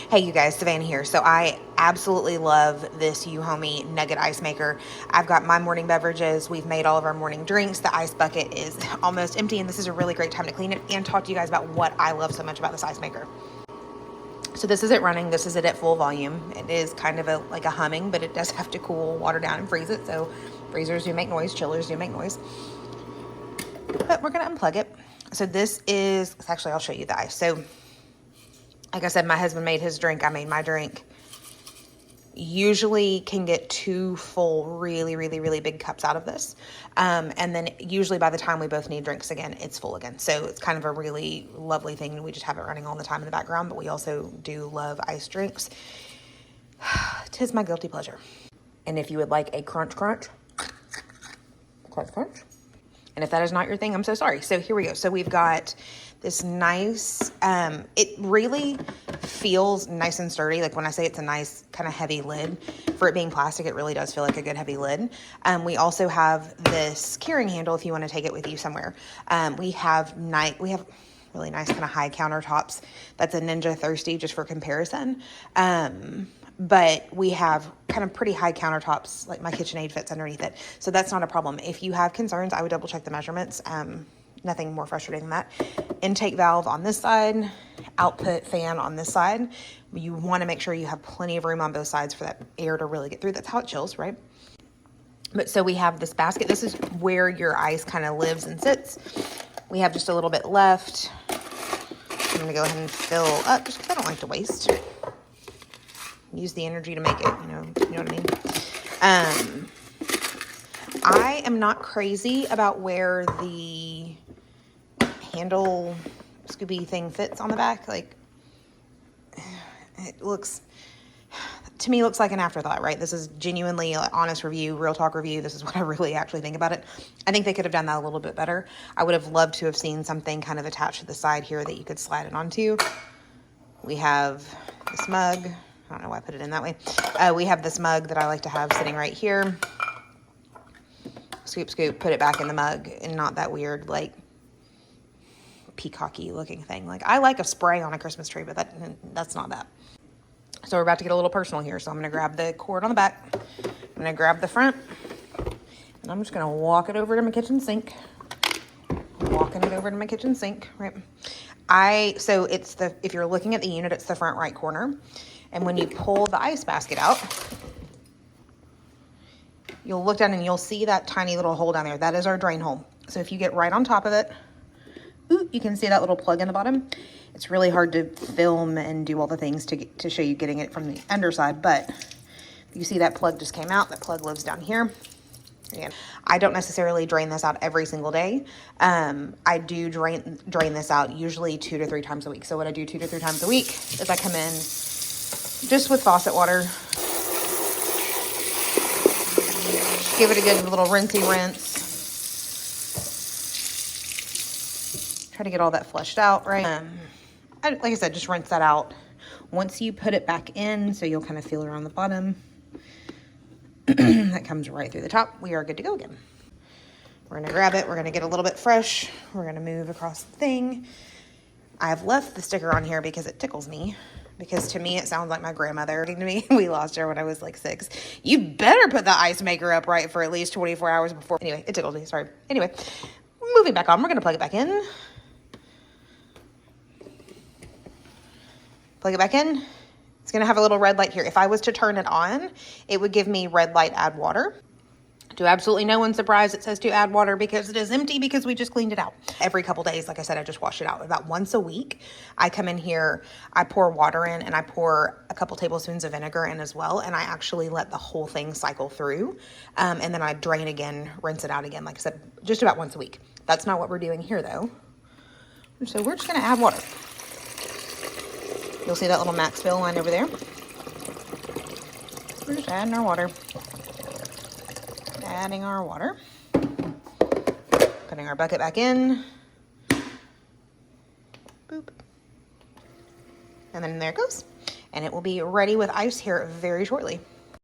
Hey you guys, Savannah here. So I absolutely love this Euhomy Nugget Ice Maker. I've got my morning beverages. We've made all of our morning drinks. The ice bucket is almost empty, and this is a really great time to clean it and talk to you guys about what I love so much about this ice maker. So this is it running. This is it at full volume. It is kind of like a humming, but it does have to cool water down and freeze it. So freezers do make noise, chillers do make noise. But we're gonna unplug it. So this is, actually I'll show you the ice. So like I said, my husband made his drink, I made my drink. Usually can get 2 full, really big cups out of this. And then usually by the time we both need drinks again, it's full again. So it's kind of a really lovely thing. We just have it running all the time in the background, but we also do love iced drinks. 'Tis my guilty pleasure. And if you would like a crunch, and if that is not your thing, I'm so sorry. So here we go. So we've got this nice, it really feels nice and sturdy. Like when I say it's a nice kind of heavy lid, for it being plastic, it really does feel like a good heavy lid. We also have this carrying handle if you want to take it with you somewhere. We have really nice kind of high countertops. That's a Ninja Thirsty just for comparison. But we have kind of pretty high countertops, like my KitchenAid fits underneath it. So that's not a problem. If you have concerns, I would double check the measurements. Nothing more frustrating than that. Intake valve on this side, output fan on this side. You want to make sure you have plenty of room on both sides for that air to really get through. That's how it chills, right? But so we have this basket. This is where your ice kind of lives and sits. We have just a little bit left. I'm going to go ahead and fill up just because I don't like to waste. Use the energy to make it, you know what I mean? I am not crazy about where the handle Scooby thing fits on the back. Like, it looks, to me, looks like an afterthought, right? This is genuinely an honest review, real talk review. This is what I really actually think about it. I think they could have done that a little bit better. I would have loved to have seen something kind of attached to the side here that you could slide it onto. We have this mug. I don't know why I put it in that way. We have this mug that I like to have sitting right here. Scoop, scoop, put it back in the mug, and not that weird, like, peacocky looking thing. Like, I like a spray on a Christmas tree, but that's not that. So we're about to get a little personal here. So I'm going to grab the cord on the back. I'm going to grab the front, and I'm just going to walk it over to my kitchen sink. Walking it over to my kitchen sink, right? So it's if you're looking at the unit, it's the front right corner. And when you pull the ice basket out, you'll look down and you'll see that tiny little hole down there. That is our drain hole. So if you get right on top of it, you can see that little plug in the bottom. It's really hard to film and do all the things to show you getting it from the underside, but you see that plug just came out. That plug lives down here. Again, I don't necessarily drain this out every single day. I do drain this out usually 2 to 3 times a week. So what I do 2 to 3 times a week is I come in just with faucet water. Give it a good little rinsey rinse. Try to get all that flushed out, right? Like I said, just rinse that out. Once you put it back in, so you'll kind of feel around the bottom. That comes right through the top. We are good to go again. We're gonna grab it. We're gonna get a little bit fresh. We're gonna move across the thing. I've left the sticker on here because it tickles me. Because to me, it sounds like my grandmother. To me, we lost her when I was like 6. You better put the ice maker upright for at least 24 hours before. Anyway, it tickled me. Sorry. Anyway, moving back on. We're going to plug it back in. Plug it back in. It's going to have a little red light here. If I was to turn it on, it would give me red light, add water. To absolutely no one's surprise, it says to add water because it is empty because we just cleaned it out. Every couple days, like I said, I just wash it out. About once a week, I come in here, I pour water in, and I pour a couple tablespoons of vinegar in as well, and I actually let the whole thing cycle through, and then I drain again, rinse it out again, like I said, just about once a week. That's not what we're doing here, though. So we're just going to add water. You'll see that little max fill line over there. We're just adding our water. Adding our water, putting our bucket back in, boop, and then there it goes. And it will be ready with ice here very shortly.